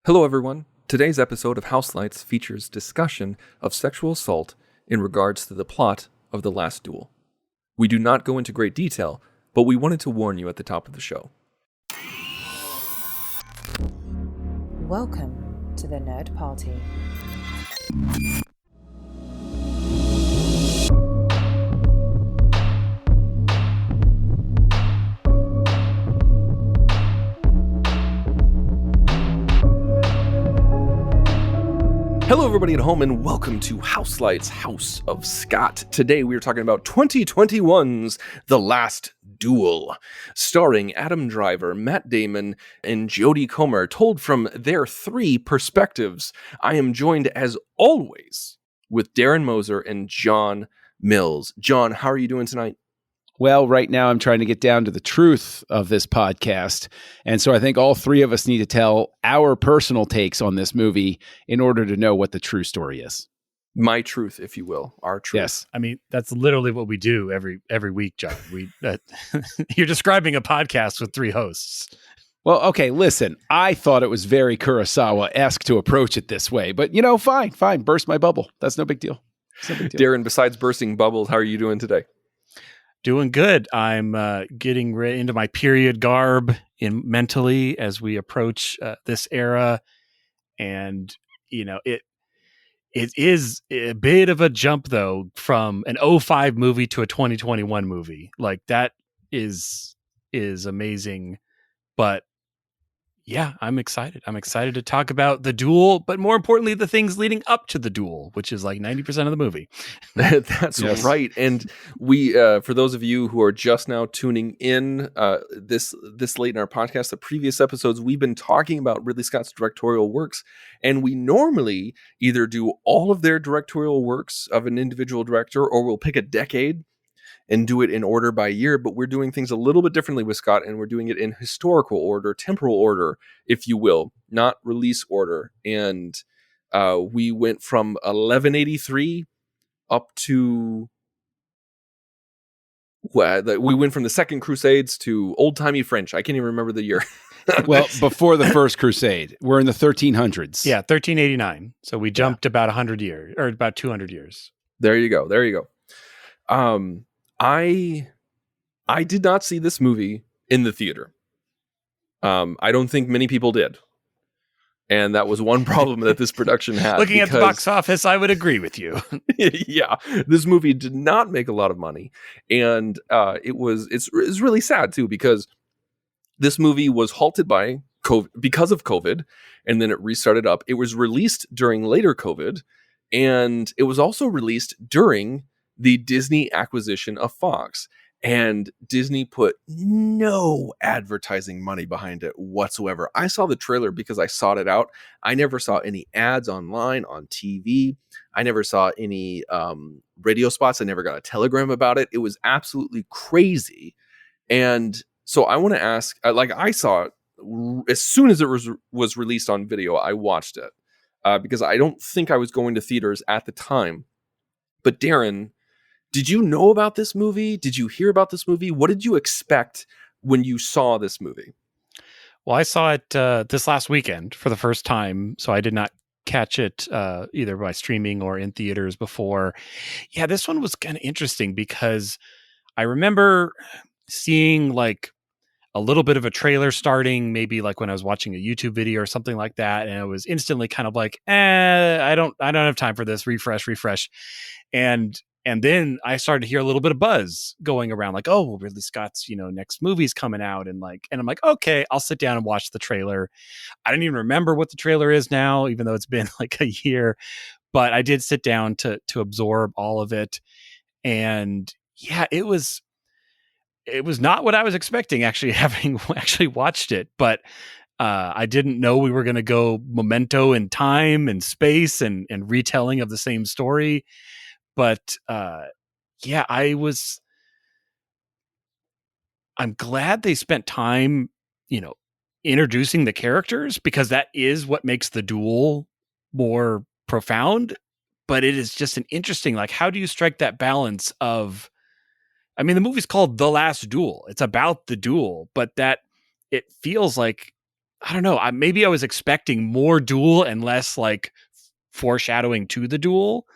Hello, everyone. Today's episode of Houselights features discussion of sexual assault in regards to the plot of The Last Duel. We do not go into great detail, but we wanted to warn you at the top of the show. Welcome to the Nerd Party. Hello, everybody at home, and welcome to Houselights, House of Scott. Today, we are talking about 2021's The Last Duel, starring Adam Driver, Matt Damon, and Jodie Comer, told from their three perspectives. I am joined, as always, with Darren Moser and John Mills. John, how are you doing tonight? Well, right now I'm trying to get down to the truth of this podcast. And so I think all three of us need to tell our personal takes on this movie in order to know what the true story is. My truth, if you will, our truth. Yes. I mean, that's literally what we do every week, John. You're describing a podcast with three hosts. Well, okay, listen, I thought it was very Kurosawa-esque to approach it this way, but fine. Burst my bubble. That's no big deal. Darren, besides bursting bubbles, how are you doing today? Doing good. I'm getting into my period garb mentally as we approach this era, and it is a bit of a jump though from an 2005 movie to a 2021 movie. Like that is amazing, but yeah, I'm excited. I'm excited to talk about the duel, but more importantly, the things leading up to the duel, which is like 90% of the movie. That's yes. Right. And we, for those of you who are just now tuning in this late in our podcast, the previous episodes, we've been talking about Ridley Scott's directorial works, and we normally either do all of their directorial works of an individual director, or we'll pick a decade and do it in order by year, but we're doing things a little bit differently with Scott, and we're doing it in historical order, temporal order, if you will, not release order. And we went from 1183 up to... we went from the Second Crusades to old-timey French. I can't even remember the year. Well, before the First Crusade. We're in the 1300s. Yeah, 1389. So we jumped about 100 years, or about 200 years. There you go. I did not see this movie in the theater. I don't think many people did. And that was one problem that this production had. Looking at the box office, I would agree with you. Yeah, this movie did not make a lot of money. And it's really sad too, because this movie was halted by COVID because of COVID, and then it restarted up. It was released during later COVID, and it was also released during the Disney acquisition of Fox, and Disney put no advertising money behind it whatsoever. I saw the trailer because I sought it out. I never saw any ads online, on TV. I never saw any radio spots. I never got a telegram about it. It was absolutely crazy. And so I want to ask, I saw it as soon as it was released on video. I watched it because I don't think I was going to theaters at the time. But Darren, did you know about this movie? Did you hear about this movie? What did you expect when you saw this movie? Well, I saw it this last weekend for the first time, so I did not catch it either by streaming or in theaters before. Yeah, this one was kind of interesting because I remember seeing like a little bit of a trailer starting, maybe like when I was watching a YouTube video or something like that, and I was instantly kind of like, I don't have time for this. Refresh. And then I started to hear a little bit of buzz going around, like, oh, well, Ridley Scott's, next movie's coming out. And I'm like, okay, I'll sit down and watch the trailer. I didn't even remember what the trailer is now, even though it's been like a year. But I did sit down to absorb all of it. And yeah, it was not what I was expecting, actually, having actually watched it. But I didn't know we were going to go memento in time and space and retelling of the same story. But yeah, I'm glad they spent time, introducing the characters, because that is what makes the duel more profound. But it is just an interesting, like, how do you strike that balance of, I mean, the movie's called The Last Duel. It's about the duel, but that it feels like I don't know. Maybe I was expecting more duel and less like foreshadowing to the duel.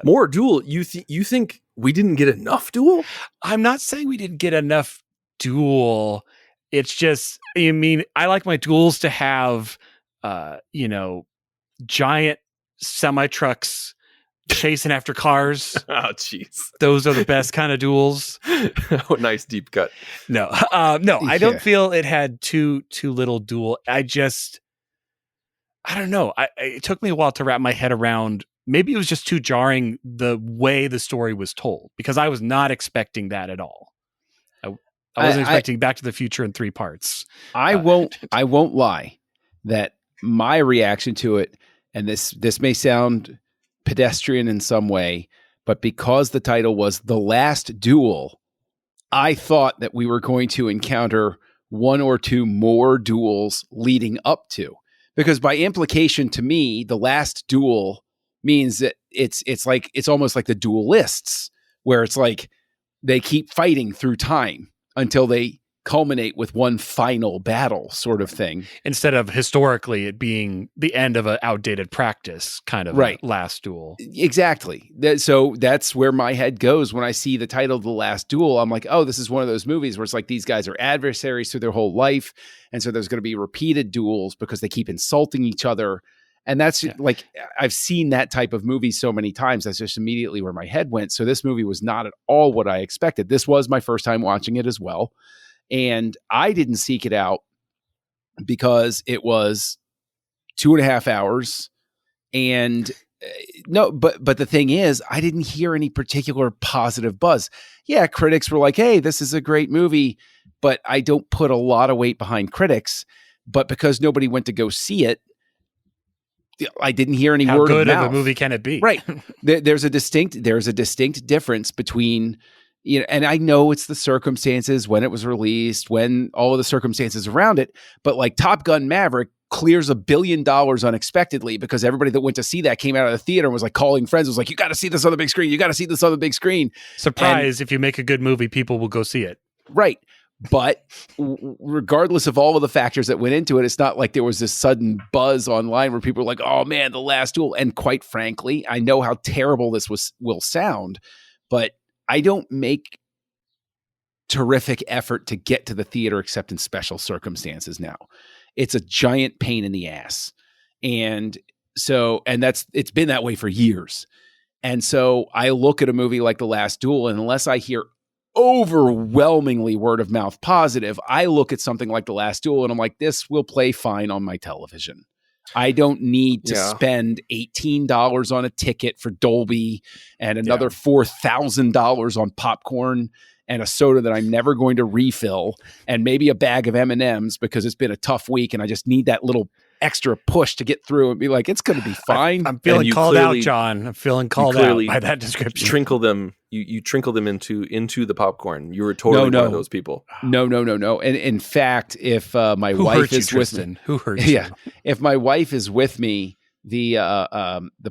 More duel? You think we didn't get enough duel? I'm not saying we didn't get enough duel. It's just, I mean, I like my duels to have, giant semi trucks chasing after cars. Oh, jeez. Those are the best kind of duels. Oh, nice deep cut. No, I don't feel it had too little duel. I don't know. It took me a while to wrap my head around. Maybe it was just too jarring the way the story was told, because I was not expecting that at all. I wasn't expecting Back to the Future in 3 parts. I won't lie that my reaction to it, and this may sound pedestrian in some way, but because the title was The Last Duel, I thought that we were going to encounter 1 or 2 more duels leading up to. Because by implication, to me, The Last Duel means that it's almost like the Duelists, where it's like they keep fighting through time until they culminate with one final battle, sort of thing. Instead of historically it being the end of an outdated practice, kind of right. A Last Duel. Exactly. So that's where my head goes when I see the title The Last Duel. I'm like, oh, this is one of those movies where it's like these guys are adversaries through their whole life. And so there's going to be repeated duels because they keep insulting each other. And that's like, I've seen that type of movie so many times. That's just immediately where my head went. So this movie was not at all what I expected. This was my first time watching it as well. And I didn't seek it out because it was 2.5 hours. And but the thing is, I didn't hear any particular positive buzz. Yeah, critics were like, hey, this is a great movie, but I don't put a lot of weight behind critics. But because nobody went to go see it, I didn't hear any word of mouth. How good of a movie can it be? Right. There's a distinct difference between, and I know it's the circumstances, when it was released, when all of the circumstances around it, but like Top Gun Maverick clears $1 billion unexpectedly because everybody that went to see that came out of the theater and was like calling friends, was like, you got to see this on the big screen. You got to see this on the big screen. Surprise. If you make a good movie, people will go see it. Right. But regardless of all of the factors that went into it, it's not like there was this sudden buzz online where people were like, oh man, The Last Duel. And quite frankly, I know how terrible this will sound, but I don't make terrific effort to get to the theater except in special circumstances now. It's a giant pain in the ass. And it's been that way for years. And so I look at a movie like The Last Duel, and unless I hear overwhelmingly word of mouth positive, I look at something like The Last Duel and I'm like, this will play fine on my television. I don't need to spend $18 on a ticket for Dolby and another $4,000 on popcorn and a soda that I'm never going to refill and maybe a bag of M&Ms because it's been a tough week and I just need that little extra push to get through and be like, it's going to be fine. I'm feeling called out, John. I'm feeling called out by that description. Trinkle them. You trinkle them into the popcorn. You were totally one of those people. No. And in fact, if my wife is with me, who hurt you? Yeah, if my wife is with me, the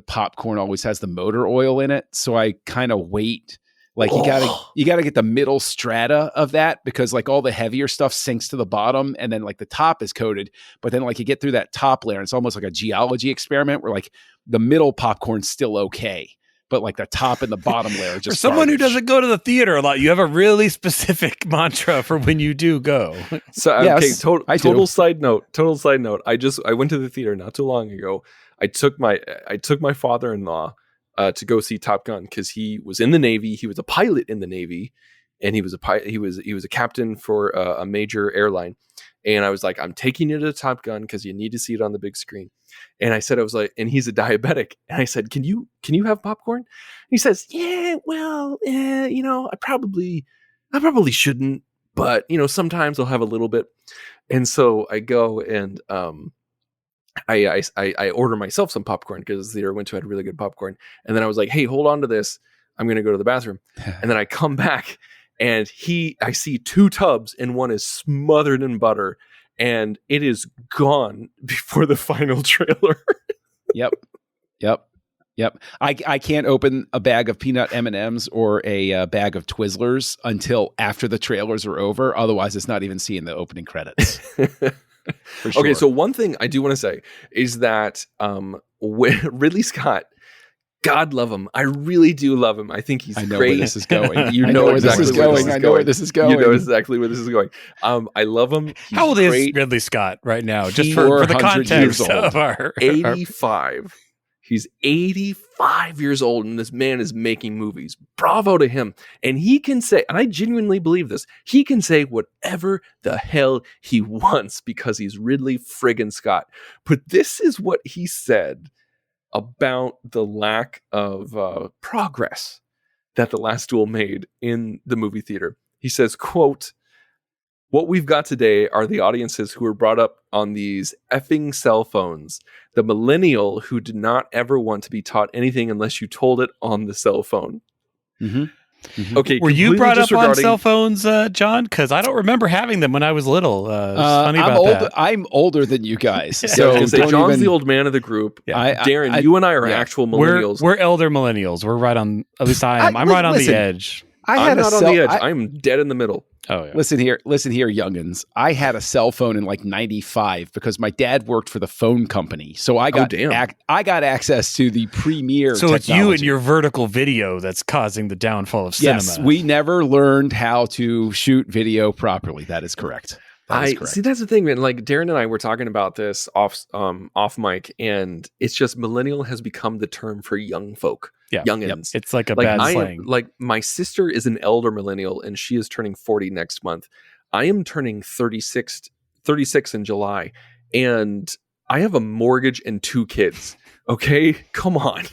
popcorn always has the motor oil in it, so I kind of wait. Like you gotta get the middle strata of that because like all the heavier stuff sinks to the bottom and then like the top is coated. But then like you get through that top layer, and it's almost like a geology experiment where like the middle popcorn's still okay, but like the top and the bottom layer just. For someone who doesn't go to the theater a lot, you have a really specific mantra for when you do go. So yes, total side note. I went to the theater not too long ago. I took my father-in-law to go see Top Gun because he was in the Navy. He was a pilot in the Navy, and he was a captain for a major airline. And I was like, I'm taking you to Top Gun because you need to see it on the big screen. And I was like, and he's a diabetic. And I said, can you have popcorn? And he says, yeah, well, I probably shouldn't, but sometimes I'll have a little bit. And so I go and I order myself some popcorn because the theater I went to had really good popcorn. And then I was like, hey, hold on to this. I'm going to go to the bathroom. And then I come back and I see 2 tubs and one is smothered in butter and it is gone before the final trailer. Yep. I can't open a bag of peanut M&Ms or a bag of Twizzlers until after the trailers are over. Otherwise, it's not even seeing the opening credits. For sure. Okay, so one thing I do want to say is that when Ridley Scott, God love him, I really do love him. I think he's I know great. where this is going. You know exactly where this is I know where this is going. You know exactly where this is going. I love him. He's How old great. is Ridley Scott right now? Just He- for the 400 years context old. of our 85. He's 85 years old, and this man is making movies. Bravo to him. And he can say, and I genuinely believe this, he can say whatever the hell he wants because he's Ridley friggin' Scott. But this is what he said about the lack of progress that The Last Duel made in the movie theater. He says, quote, "What we've got today are the audiences who were brought up on these effing cell phones. The millennial who did not ever want to be taught anything unless you told it on the cell phone." Mm-hmm. Mm-hmm. Okay, Were you completely brought up on disregarding- cell phones, John? Because I don't remember having them when I was little. It's funny I'm about older. that. I'm older than you guys. Yeah, I So was gonna say, don't John's even- the old man of the group. Yeah. Darren, you and I are yeah. actual millennials. We're elder millennials. We're right on. At least I am. I'm right on listen, the edge. I I'm had not a on cell, the edge. I'm dead in the middle. Oh yeah. Listen here, youngins. I had a cell phone in like '95 because my dad worked for the phone company, so I got damn. I got access to the premier. So it's you and technology. your vertical video that's causing the downfall of cinema. Yes, we never learned how to shoot video properly. That is correct. That is correct. See, that's the thing, man. Like Darren and I were talking about this off mic, and it's just millennial has become the term for young folk, youngins. It's like a Like bad I slang. am, like my sister is an elder millennial, and she is turning 40 next month. I am turning 36 in July, and I have a mortgage and 2 kids. Okay, come on.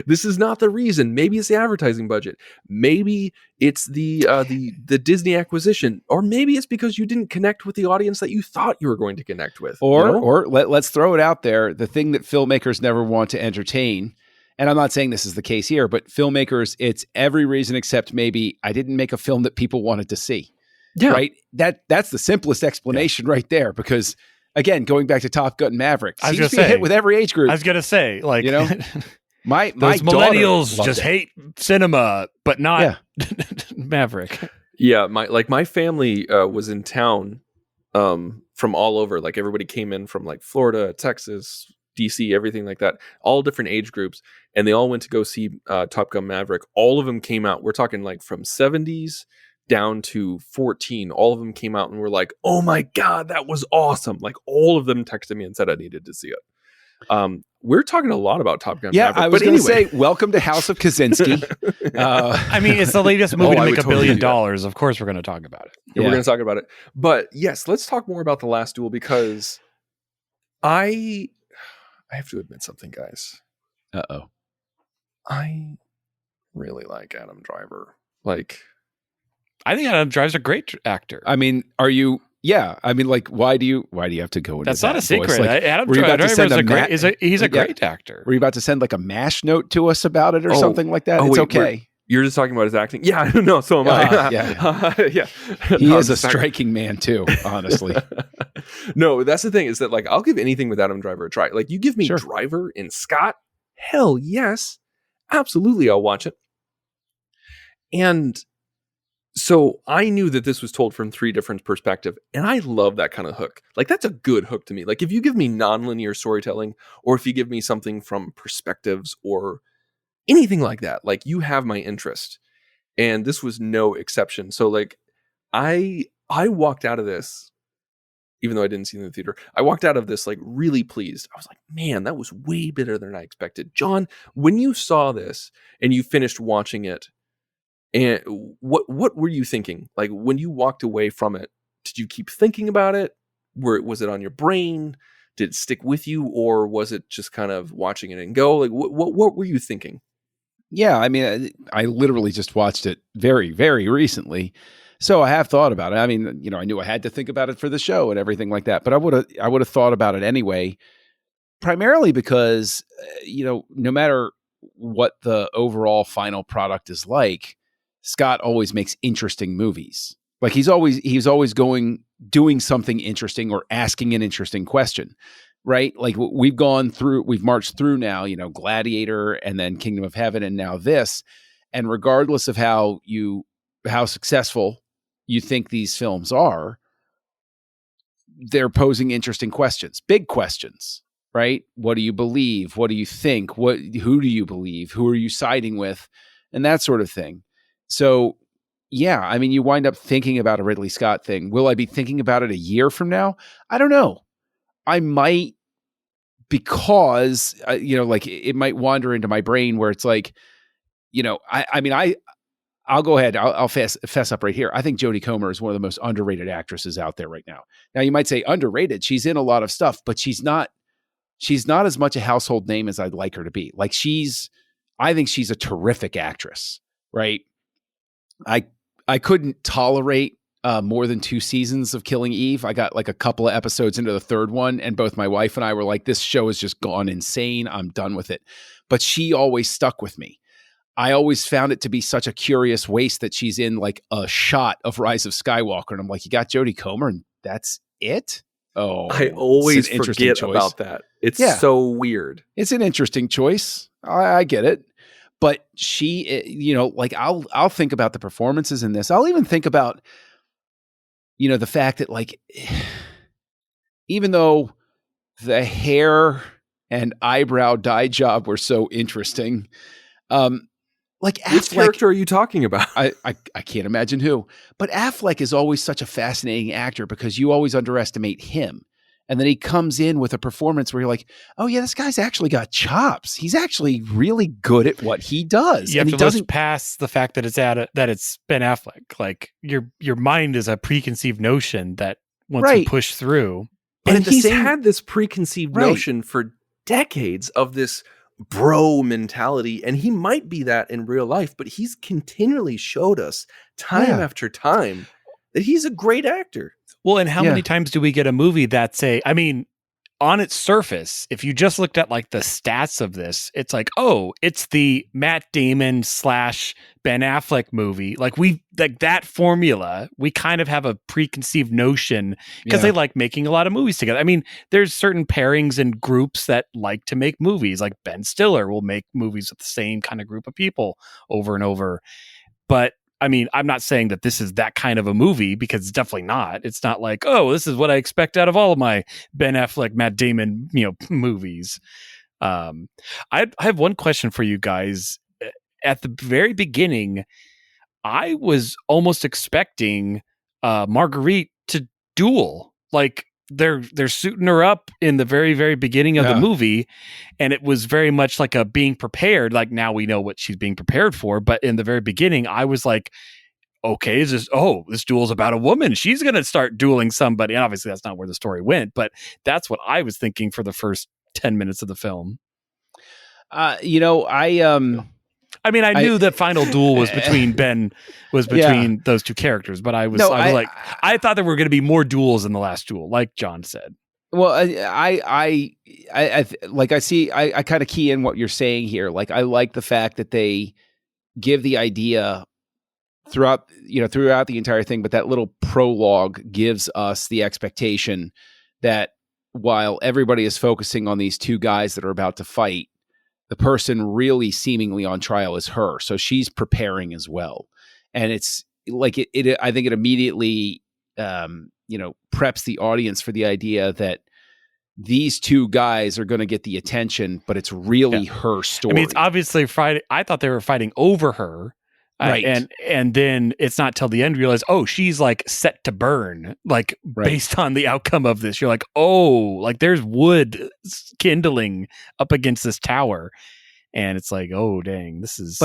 This is not the reason. Maybe it's the advertising budget. Maybe it's the Disney acquisition, or maybe it's because you didn't connect with the audience that you thought you were going to connect with. Or let's throw it out there. The thing that filmmakers never want to entertain, and I'm not saying this is the case here, but filmmakers, it's every reason except maybe I didn't make a film that people wanted to see. Yeah. Right? That's the simplest explanation right there. Because again, going back to Top Gun Maverick, I was seems to gonna be a hit say- with every age group. I was gonna say, like, You know, my those daughter millennials loved just it. hate cinema, but not Yeah. Maverick. Yeah, my family was in town from all over. Like everybody came in from like Florida, Texas, DC, everything like that. All different age groups, and they all went to go see Top Gun Maverick. All of them came out. We're talking like from 70s down to 14. All of them came out and were like, "Oh my god, that was awesome!" Like all of them texted me and said I needed to see it. We're talking a lot about Top Gun Yeah, Maverick. I was but going to anyway. say, welcome to House of Kaczynski. I mean, it's the latest movie Oh, to I make would $1 totally billion. do that. Of course, we're going to talk about it. Yeah, Yeah. we're going to talk about it. But yes, let's talk more about The Last Duel because I have to admit something, guys. Uh-oh. I really like Adam Driver. Like, I think Adam Driver's a great actor. I mean, are you? Yeah. I mean, like, why do you have to go into That's not that a secret. voice? Like, Adam were you about to Driver send is a a great. He's a Yeah. great actor. were you about to send like a MASH note to us about it or Oh. something like that? Oh, It's wait, okay. you're just talking about his acting? Yeah, no, so am I. Yeah. He No, is a I'm sorry. striking man too, honestly. No, that's the thing is that like I'll give anything with Adam Driver a try. Like you give me Sure. Driver and Scott, hell yes, absolutely, I'll watch it. And so I knew that this was told from 3 different perspectives, and I love that kind of hook. Like that's a good hook to me. Like if you give me nonlinear storytelling, or if you give me something from perspectives or anything like that, like you have my interest. And this was no exception. So like I walked out of this, even though I didn't see it in the theater, I walked out of this like really pleased. I was like, man, that was way better than I expected. John, when you saw this and you finished watching it, and what were you thinking? Like when you walked away from it, did you keep thinking about it? Was it on your brain? Did it stick with you, or was it just kind of watching it and go? Like what were you thinking? Yeah, I mean, I literally just watched it very, very recently, so I have thought about it. I mean, you know, I knew I had to think about it for the show and everything like that, but I would have thought about it anyway, primarily because you know, no matter what the overall final product is like, Scott always makes interesting movies. Like he's always doing something interesting or asking an interesting question. Right? Like we've marched through now, you know, Gladiator and then Kingdom of Heaven and now this. And regardless of how successful you think these films are, they're posing interesting questions, big questions, right? What do you believe? What do you think? Who do you believe? Who are you siding with? And that sort of thing. So, yeah, I mean, you wind up thinking about a Ridley Scott thing. Will I be thinking about it a year from now? I don't know. I might, because, like it might wander into my brain where it's like, I'll go ahead. I'll fess up right here. I think Jodie Comer is one of the most underrated actresses out there right now. Now, you might say underrated. She's in a lot of stuff, but she's not as much a household name as I'd like her to be. Like I think she's a terrific actress, right? I couldn't tolerate more than 2 seasons of Killing Eve. I got like a couple of episodes into the third one, and both my wife and I were like, this show has just gone insane. I'm done with it. But she always stuck with me. I always found it to be such a curious waste that she's in like a shot of Rise of Skywalker. And I'm like, you got Jodie Comer and that's it? Oh, I always forget about that. It's so weird. It's an interesting choice. I get it. But she, like I'll think about the performances in this. I'll even think about, the fact that like, even though the hair and eyebrow dye job were so interesting, like Affleck, which character are you talking about? I can't imagine who. But Affleck is always such a fascinating actor because you always underestimate him. And then he comes in with a performance where you're like, oh yeah, this guy's actually got chops. He's actually really good at what he does. You and have to look past the fact that it's Ben Affleck. Like your mind is a preconceived notion that once you push through. But he's had this preconceived notion for decades of this bro mentality, and he might be that in real life, but he's continually showed us time after time that he's a great actor. Well, and how many times do we get a movie that's on its surface, if you just looked at like the stats of this, it's like, oh, it's the Matt Damon / Ben Affleck movie. Like that formula, we kind of have a preconceived notion because they like making a lot of movies together. I mean, there's certain pairings and groups that like to make movies. Like Ben Stiller will make movies with the same kind of group of people over and over. But I mean, I'm not saying that this is that kind of a movie because it's definitely not. It's not like, oh, this is what I expect out of all of my Ben Affleck, Matt Damon, movies. I have one question for you guys. At the very beginning, I was almost expecting Marguerite to duel. Like they're suiting her up in the very, very beginning of the movie, and it was very much like a being prepared. Like now we know what she's being prepared for, but in the very beginning, I was like, okay, this duel's about a woman. She's going to start dueling somebody. And obviously that's not where the story went, but that's what I was thinking for the first 10 minutes of the film. I knew the final duel was between those two characters, but I thought there were going to be more duels in the Last Duel, like John said. Well, I kind of key in what you're saying here. Like, I like the fact that they give the idea throughout the entire thing, but that little prologue gives us the expectation that while everybody is focusing on these two guys that are about to fight, the person really seemingly on trial is her. So she's preparing as well. And it's like, I think it immediately, preps the audience for the idea that these two guys are going to get the attention, but it's really her story. I mean, it's obviously Friday. I thought they were fighting over her. Right. And then it's not till the end you realize, oh, she's like set to burn, like based on the outcome of this. You're like, oh, like there's wood kindling up against this tower. And it's like, oh, dang, this is.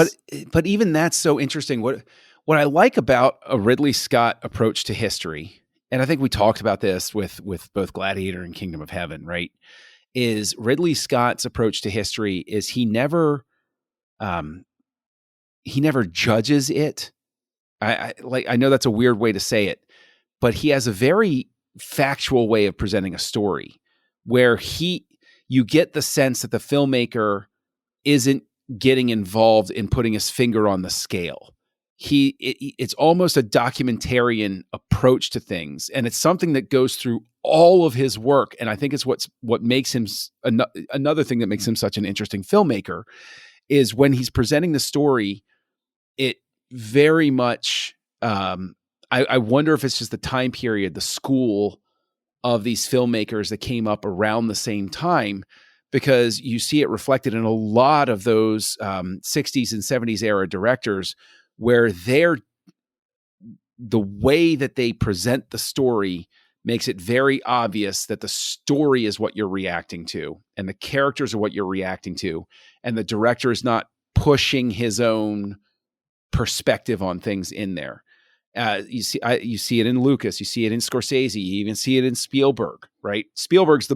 But even that's so interesting. What I like about a Ridley Scott approach to history, and I think we talked about this with both Gladiator and Kingdom of Heaven, right? Is Ridley Scott's approach to history is he never judges it. I know that's a weird way to say it, but he has a very factual way of presenting a story where you get the sense that the filmmaker isn't getting involved in putting his finger on the scale. It's almost a documentarian approach to things, and it's something that goes through all of his work. And I think it's what makes him another thing that makes him such an interesting filmmaker is when he's presenting the story. It very much, I wonder if it's just the time period, the school of these filmmakers that came up around the same time, because you see it reflected in a lot of those 60s and 70s era directors, where the way that they present the story makes it very obvious that the story is what you're reacting to and the characters are what you're reacting to. And the director is not pushing his own perspective on things in there. You see it in Lucas, you see it in Scorsese, you even see it in Spielberg, right? Spielberg's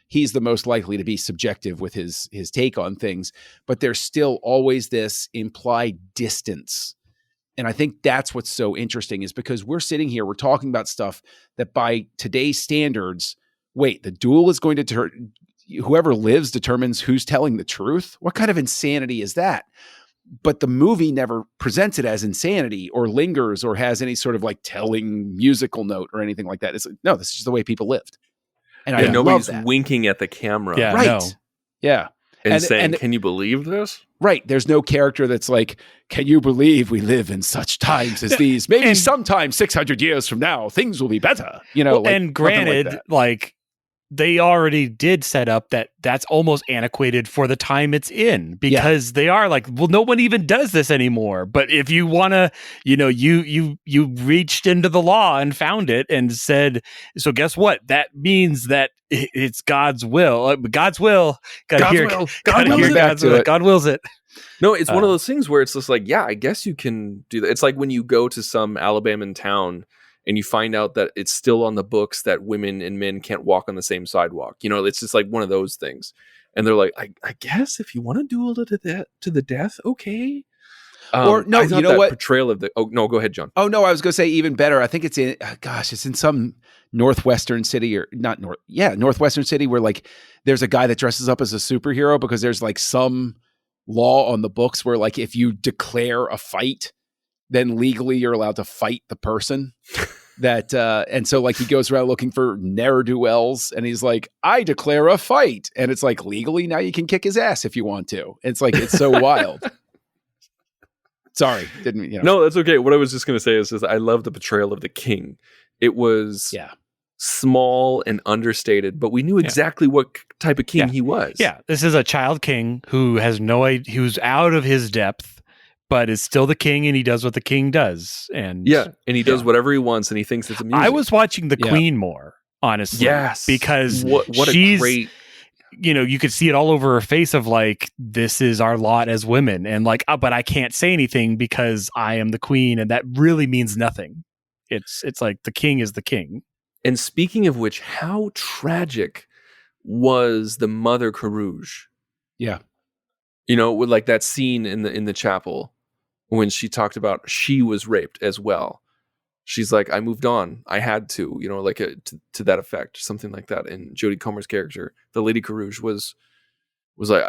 he's the most likely to be subjective with his take on things, but there's still always this implied distance. And I think that's what's so interesting, is because we're sitting here, we're talking about stuff that by today's standards, wait, the duel is going to whoever lives determines who's telling the truth. What kind of insanity is that? But the movie never presents it as insanity or lingers or has any sort of like telling musical note or anything like that. It's like, no, this is just the way people lived. And I nobody's love that. winking at the camera. Yeah, right. no. Yeah. And saying, can you believe this? Right. There's no character that's like, can you believe we live in such times as these? Maybe sometime 600 years from now, things will be better. You know, well, and granted, like they already did set up that that's almost antiquated for the time it's in, because they are like, well, no one even does this anymore. But if you want to, you reached into the law and found it and said, so guess what? That means that it's God's will. God's will. God wills it. No, it's one of those things where it's just like, yeah, I guess you can do that. It's like when you go to some Alabama town and you find out that it's still on the books that women and men can't walk on the same sidewalk. It's just like one of those things. And they're like, I guess if you want to duel to the death, okay. Or no, you know what? Portrayal of the. Oh no, go ahead, John. Oh no, I was going to say even better. I think it's in. It's in some northwestern city or not northwestern city where like there's a guy that dresses up as a superhero because there's like some law on the books where like if you declare a fight, then legally you're allowed to fight the person. And so like he goes around looking for ne'er-do-wells and he's like, I declare a fight. And it's like legally now you can kick his ass if you want to. It's like, it's so wild. Sorry. No, that's okay. What I was just going to say is just, I love the portrayal of the king. It was small and understated, but we knew exactly what type of king he was. Yeah. This is a child king who has no idea, who's out of his depth, but is still the king, and he does what the king does. And he does whatever he wants, and he thinks it's amusing. I was watching the queen more, honestly. Yes. Because what a great... you could see it all over her face of like, this is our lot as women. And like, but I can't say anything because I am the queen, and that really means nothing. It's like the king is the king. And speaking of which, how tragic was the Mother Carouge? Yeah. With like that scene in the chapel when she talked about she was raped as well. She's like, I moved on. I had to, to that effect, something like that. And Jodie Comer's character, the Lady Carouge, was like,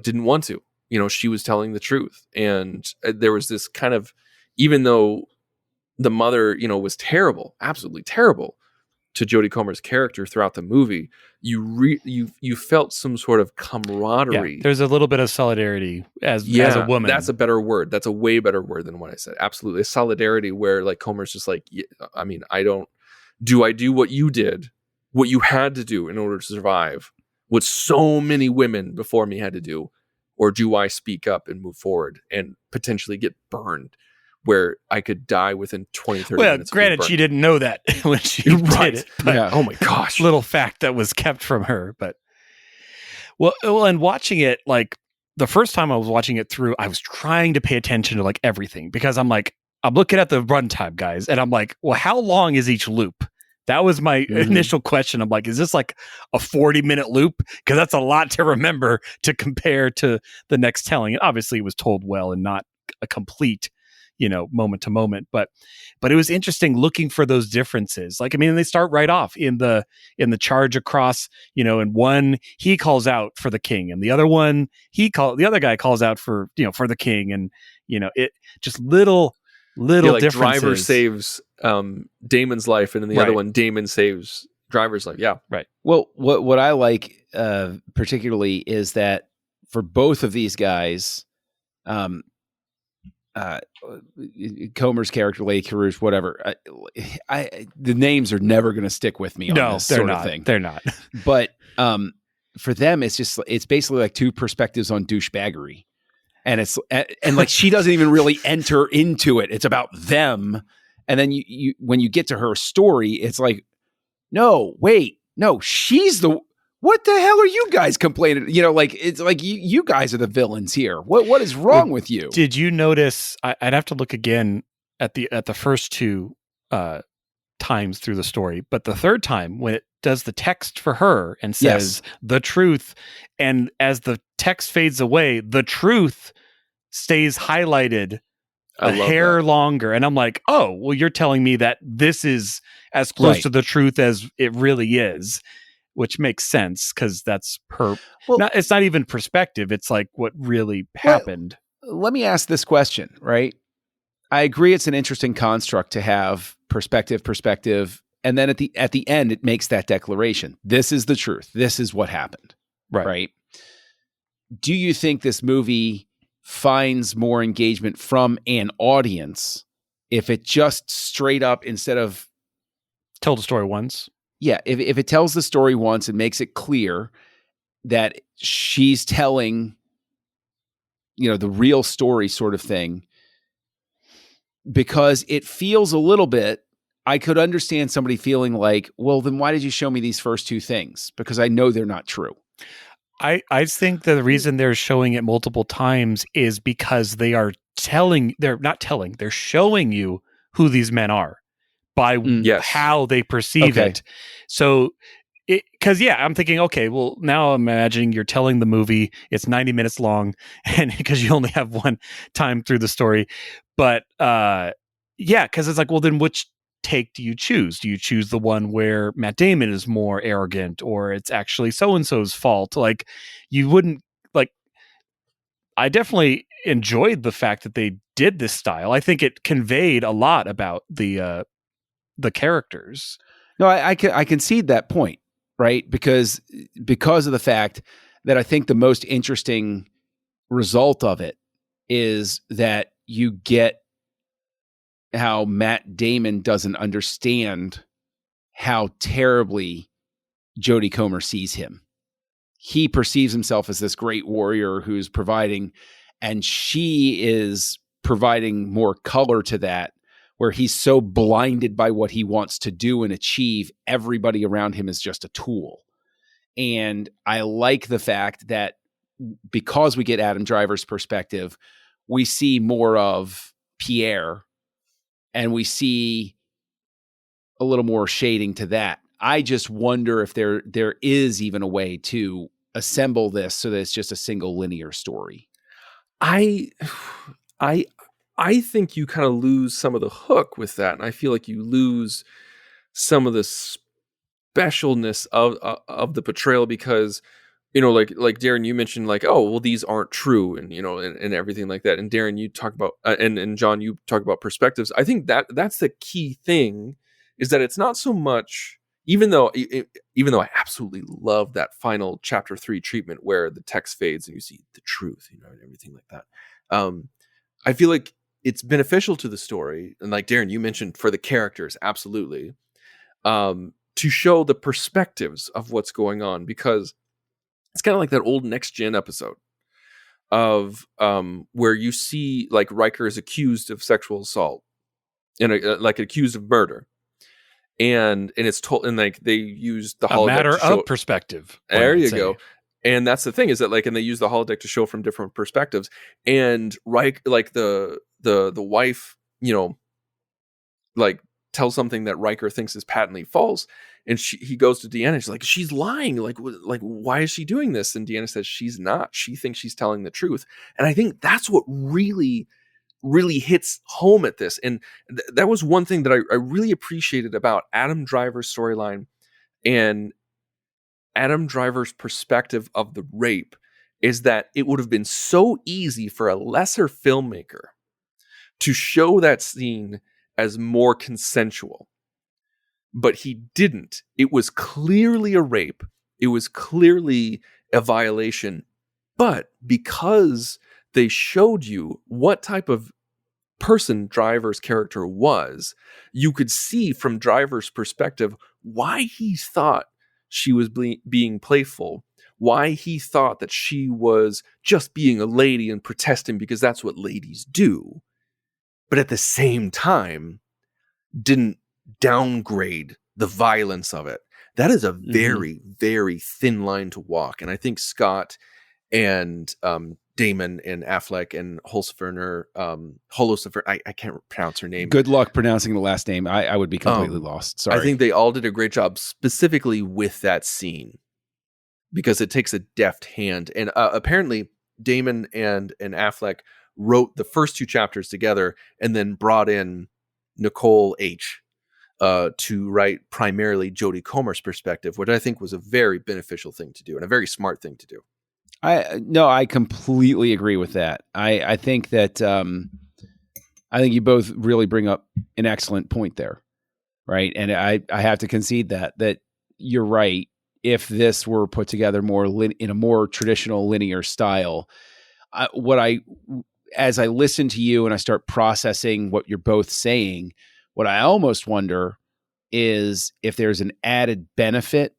didn't want to. She was telling the truth. And there was this kind of, even though the mother, was terrible, absolutely terrible to Jodie Comer's character throughout the movie, you felt some sort of camaraderie. Yeah, there's a little bit of solidarity as a woman. That's a better word. That's a way better word than what I said. Absolutely. A solidarity where like Comer's just like, I do what you did, what you had to do in order to survive, what so many women before me had to do, or do I speak up and move forward and potentially get burned where I could die within 20, 30 minutes. Well, granted, she didn't know that when she did it. But, oh my gosh. Little fact that was kept from her. But well, and watching it, like the first time I was watching it through, I was trying to pay attention to like everything, because I'm looking at the runtime, guys, and I'm like, well, how long is each loop? That was my initial question. I'm like, is this like a 40-minute loop? Because that's a lot to remember to compare to the next telling. And obviously it was told well and not a complete, moment to moment, but it was interesting looking for those differences. Like, I mean, they start right off in the charge across, and one, he calls out for the king, and the other one, the other guy calls out for the king. And, it just little like differences. Driver saves Damon's life, and in the other one, Damon saves Driver's life. Yeah. Right. Well, what I like particularly is that for both of these guys, Comer's character, Lady Carouge, whatever. The names are never going to stick with me on this sort of thing. They're not. But for them, it's basically like two perspectives on douchebaggery. And it's like she doesn't even really enter into it. It's about them. And then you when you get to her story, it's like, no, wait, no, she's the. What the hell are you guys complaining? Like it's like you guys are the villains here. What is wrong with you? Did you notice? I'd have to look again at the first two times through the story, but the third time when it does the text for her and says the truth, and as the text fades away, the truth stays highlighted a hair longer, and I'm like, oh, well, you're telling me that this is as close to the truth as it really is. Which makes sense because that's her. Well, it's not even perspective. It's like what really happened. Let me ask this question, right? I agree it's an interesting construct to have perspective. And then at the end, it makes that declaration. This is the truth. This is what happened. Right? Do you think this movie finds more engagement from an audience if it just straight up, instead of tell the story once? Yeah, if it tells the story once and makes it clear that she's telling, the real story sort of thing, because it feels a little bit, I could understand somebody feeling like, well, then why did you show me these first two things? Because I know they're not true. I think the reason they're showing it multiple times is because they're showing you who these men are. By how they perceive it. So, because I'm thinking, okay, well, now I'm imagining you're telling the movie, it's 90 minutes long, and because you only have one time through the story. But because it's like, well, then which take do you choose? Do you choose the one where Matt Damon is more arrogant, or it's actually so-and-so's fault? Like, you wouldn't, like, I definitely enjoyed the fact that they did this style. I think it conveyed a lot about the characters. No, I concede that point, right? Because of the fact that I think the most interesting result of it is that you get how Matt Damon doesn't understand how terribly Jodie Comer sees him. He perceives himself as this great warrior who's providing, and she is providing more color to that, where he's so blinded by what he wants to do and achieve, everybody around him is just a tool. And I like the fact that because we get Adam Driver's perspective, we see more of Pierre, and we see a little more shading to that. I just wonder if there is even a way to assemble this so that it's just a single linear story. I think you kind of lose some of the hook with that, and I feel like you lose some of the specialness of the portrayal because, like Darren, you mentioned like, oh, well, these aren't true, and and everything like that. And Darren, you talk about, and John, you talk about perspectives. I think that's the key thing, is that it's not so much. Even though I absolutely love that final chapter 3 treatment where the text fades and you see the truth, and everything like that. I feel like it's beneficial to the story, and like Darren, you mentioned, for the characters, absolutely, to show the perspectives of what's going on, because it's kind of like that old Next Gen episode of where you see like Riker is accused of sexual assault and like accused of murder, and it's told, and like they use the holodeck matter to show, of perspective. There you go. And that's the thing, is that like, and they use the holodeck to show from different perspectives. And like the wife, like tells something that Riker thinks is patently false, and he goes to Deanna. She's like, she's lying. Like why is she doing this? And Deanna says she's not. She thinks she's telling the truth. And I think that's what really, really hits home at this. And that was one thing that I really appreciated about Adam Driver's storyline and Adam Driver's perspective of the rape, is that it would have been so easy for a lesser filmmaker to show that scene as more consensual. But he didn't. It was clearly a rape. It was clearly a violation. But because they showed you what type of person Driver's character was, you could see from Driver's perspective why he thought she was being playful, why he thought that she was just being a lady and protesting because that's what ladies do. But at the same time, didn't downgrade the violence of it. That is a very, very thin line to walk. And I think Scott and Damon and Affleck and Holsifer, I can't pronounce her name. Good luck pronouncing the last name. I would be completely lost. Sorry. I think they all did a great job specifically with that scene because it takes a deft hand. And apparently Damon and Affleck wrote the first 2 chapters together and then brought in Nicole H. To write primarily Jodie Comer's perspective, which I think was a very beneficial thing to do and a very smart thing to do. I completely agree with that. I think that I think you both really bring up an excellent point there, right? And I have to concede that you're right. If this were put together more in a more traditional linear style, as I listen to you and I start processing what you're both saying, what I almost wonder is if there's an added benefit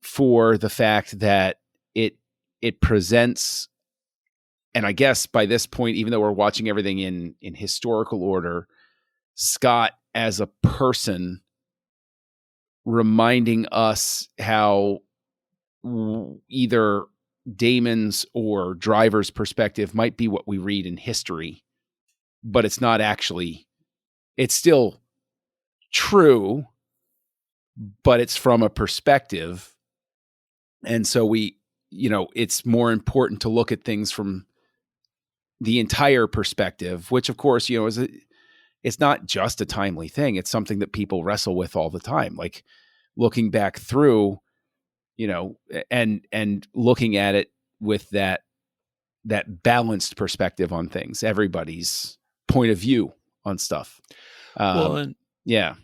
for the fact that it presents, and I guess by this point, even though we're watching everything in historical order, Scott as a person reminding us how either Damon's or Driver's perspective might be what we read in history, but it's not actually, it's still true, but it's from a perspective. And so it's more important to look at things from the entire perspective, which of course, it's not just a timely thing. It's something that people wrestle with all the time. Like looking back through, and looking at it with that balanced perspective on things, everybody's point of view on stuff. Yeah.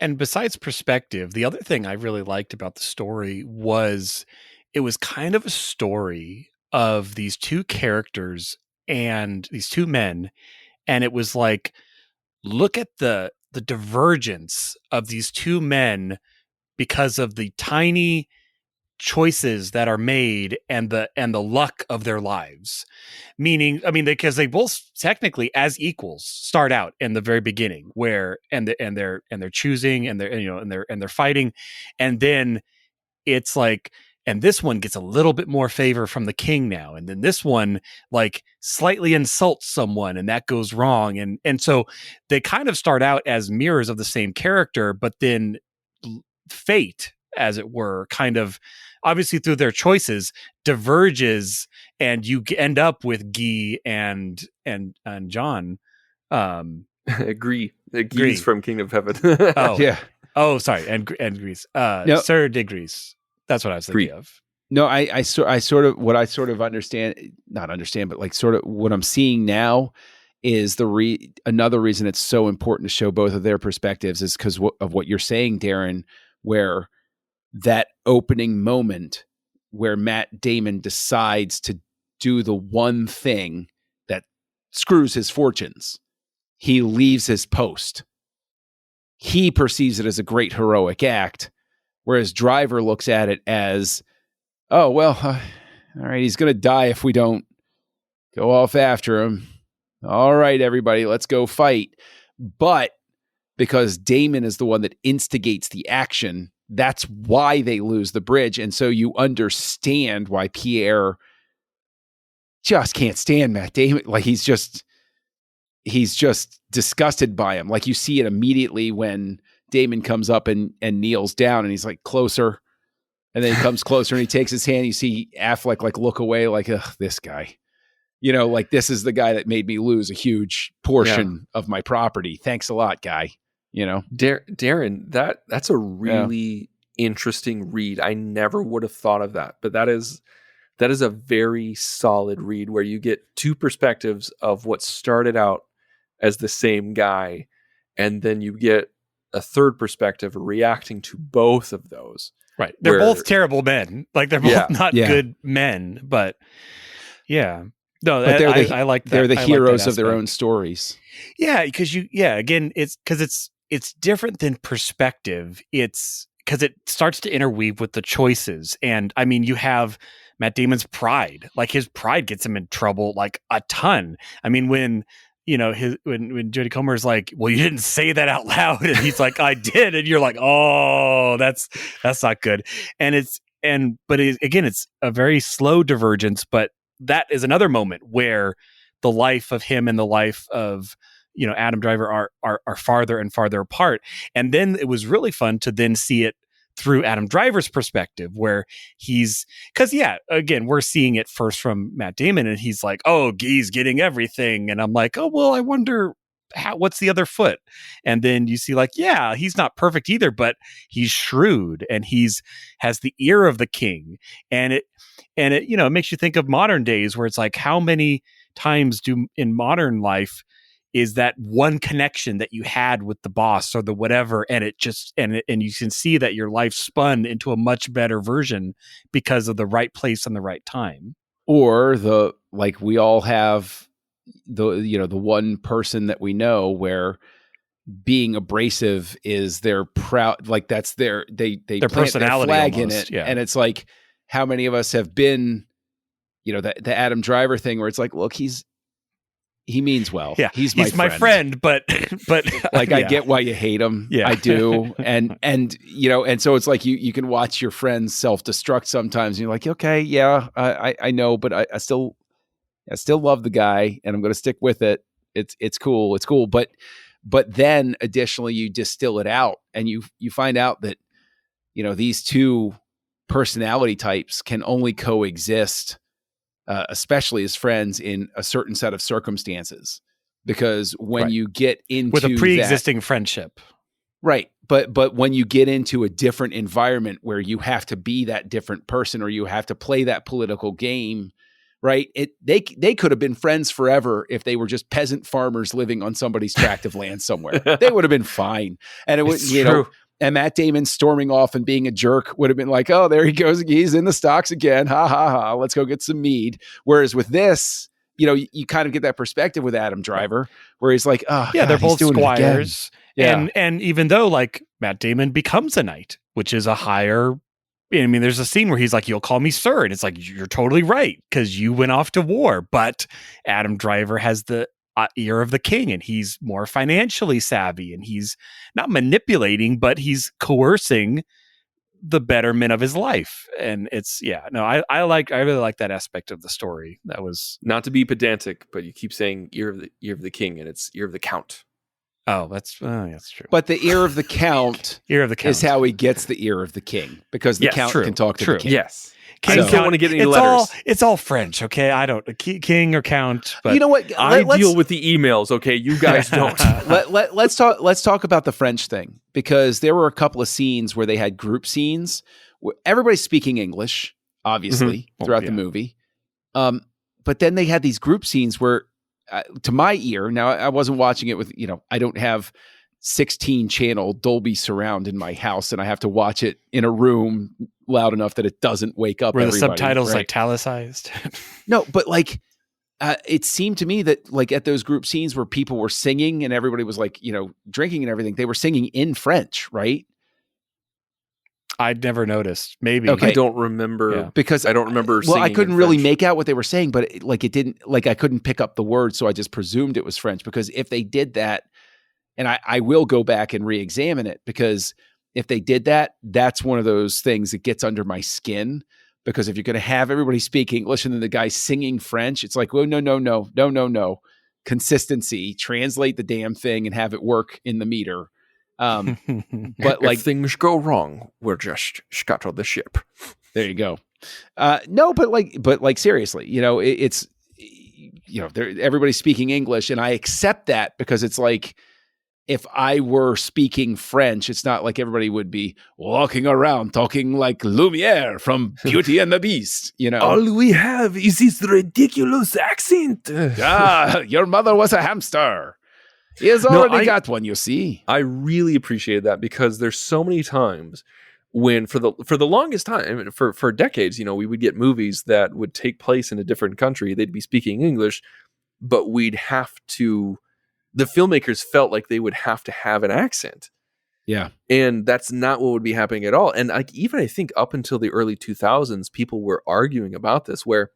And besides perspective, the other thing I really liked about the story was it was kind of a story of these 2 characters and these 2 men. And it was like, look at the divergence of these 2 men because of the tiny choices that are made and the luck of their lives. Meaning, because they both technically as equals start out in the very beginning where and they're choosing and they're fighting, and then it's like, and this one gets a little bit more favor from the king now, and then this one like slightly insults someone and that goes wrong, and so they kind of start out as mirrors of the same character, but then fate, as it were, kind of obviously through their choices diverges, and you end up with Guy and John. Agree. Guy's from King of Heaven. Oh yeah. Oh, sorry, and Grease. No. Sir de Grease. That's what I was thinking of. No, I sort of understand, not understand, but like sort of what I'm seeing now is another reason it's so important to show both of their perspectives is because of what you're saying, Darren, where that opening moment where Matt Damon decides to do the one thing that screws his fortunes. He leaves his post. He perceives it as a great heroic act, whereas Driver looks at it as, oh, well, all right, he's going to die if we don't go off after him. All right, everybody, let's go fight. But because Damon is the one that instigates the action, that's why they lose the bridge. And so you understand why Pierre just can't stand Matt Damon. Like he's just disgusted by him. Like you see it immediately when Damon comes up and kneels down and he's like closer. And then he comes closer and he takes his hand. You see Affleck like look away like, ugh, this guy. Like this is the guy that made me lose a huge portion of my property. Thanks a lot, guy. Darren, that's a really interesting read. I never would have thought of that, but that is a very solid read where you get 2 perspectives of what started out as the same guy, and then you get a 3rd perspective reacting to both of those. Right. They're both terrible men. Like they're both not good men, but yeah. No, But I like that. They're the I like heroes that of their aspect. own stories. Yeah, because again, it's different than perspective. It's because it starts to interweave with the choices. And I mean, you have Matt Damon's pride. Like his pride gets him in trouble like a ton. I mean, when when Jodie Comer's like, well, you didn't say that out loud, and he's like, I did, and you're like, oh, that's not good. And again, it's a very slow divergence, but that is another moment where the life of him and the life of Adam Driver are farther and farther apart. And then it was really fun to then see it through Adam Driver's perspective, where because again, we're seeing it first from Matt Damon, and he's like, oh, he's getting everything, and I'm like, oh well, I wonder what's the other foot. And then you see like, yeah, he's not perfect either, but he's shrewd, and has the ear of the king. And it it makes you think of modern days, where it's like, how many times in modern life is that one connection that you had with the boss or the whatever, and it just and you can see that your life spun into a much better version because of the right place and the right time. Or we all have the one person that we know where being abrasive is their proud, like that's their plant personality, their flag almost, in it. And it's like, how many of us have been, the Adam Driver thing where it's like, look, he means well. Yeah, he's my friend, but like, I get why you hate him. Yeah. I do. And so it's like you can watch your friends self-destruct sometimes, and you're like, okay, yeah, I know, but I still love the guy, and I'm going to stick with it. It's cool. But then additionally, you distill it out, and you find out that, these two personality types can only coexist, especially as friends, in a certain set of circumstances. Because when you get into with a pre-existing friendship, right? But when you get into a different environment where you have to be that different person, or you have to play that political game, right? They could have been friends forever if they were just peasant farmers living on somebody's tract of land somewhere. They would have been fine, and it would, and Matt Damon storming off and being a jerk would have been like, oh, there he goes. He's in the stocks again. Ha, ha, ha. Let's go get some mead. Whereas with this, you kind of get that perspective with Adam Driver, where he's like, oh, yeah, God, they're both squires. Yeah. And even though like Matt Damon becomes a knight, which is a higher, I mean, there's a scene where he's like, you'll call me sir. And it's like, you're totally right, because you went off to war. But Adam Driver has the ear of the king, and he's more financially savvy, and he's not manipulating, but he's coercing the betterment of his life. And it's I really like that aspect of the story. That was, not to be pedantic, but you keep saying ear of the king, and it's ear of the count. Oh, that's true. But the ear of the count, is how he gets the ear of the king, because the count can talk to the king. Yes. King don't want to get any letters. It's all French, okay? I don't king or count. But you know what? I deal with the emails, okay? You guys don't. Let's talk about the French thing, because there were a couple of scenes where they had group scenes where everybody's speaking English, obviously, throughout the movie. But then they had these group scenes where, to my ear, now I wasn't watching it with, I don't have 16 channel Dolby surround in my house, and I have to watch it in a room loud enough that it doesn't wake up everybody. The subtitles italicized. No, but like, it seemed to me that like at those group scenes where people were singing and everybody was like, drinking and everything, they were singing in French, right? I'd never noticed. Maybe. Okay. I don't remember, because I don't remember singing. Well, I couldn't really make out what they were saying, but it didn't, like, I couldn't pick up the words, so I just presumed it was French. Because if they did that, and I will go back and re-examine it, because if they did that, that's one of those things that gets under my skin. Because if you're going to have everybody speak English and then the guy singing French, it's like, well, no. Consistency, translate the damn thing and have it work in the meter. But like, if things go wrong, we'll just scuttle the ship. There you go. No, but like seriously, it's everybody's speaking English, and I accept that, because it's like, if I were speaking French, it's not like everybody would be walking around talking like Lumiere from Beauty and the Beast, All we have is this ridiculous accent. Your mother was a hamster. He has already got one, you see. I really appreciate that, because there's so many times when for the longest time, I mean, for decades, we would get movies that would take place in a different country. They'd be speaking English, but the filmmakers felt like they would have to have an accent. Yeah. And that's not what would be happening at all. And like, even I think up until the early 2000s, people were arguing about this, where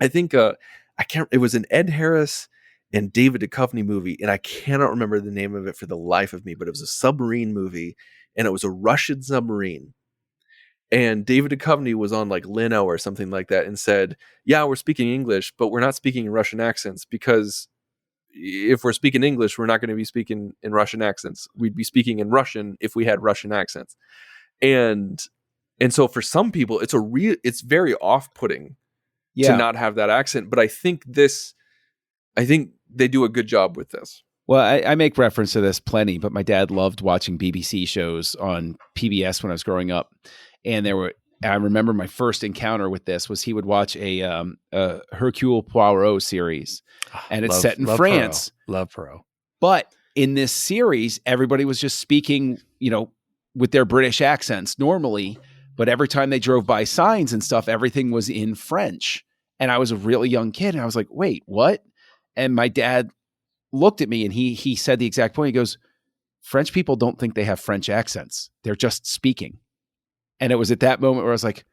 I think, it was an Ed Harris and David Duchovny movie. And I cannot remember the name of it for the life of me, but it was a submarine movie, and it was a Russian submarine. And David Duchovny was on like Leno or something like that and said, yeah, we're speaking English, but we're not speaking in Russian accents, because if we're speaking English, we're not going to be speaking in Russian accents. We'd be speaking in Russian if we had Russian accents. And so for some people, it's very off-putting to not have that accent. But I think they do a good job with this. Well, I make reference to this plenty, but my dad loved watching BBC shows on PBS when I was growing up. And I remember my first encounter with this was he would watch a Hercule Poirot series, and it's set in France. Love Poirot. But in this series, everybody was just speaking, with their British accents normally, but every time they drove by signs and stuff, everything was in French. And I was a really young kid, and I was like, wait, what? And my dad looked at me, and he said the exact point. He goes, French people don't think they have French accents. They're just speaking. And it was at that moment where I was like,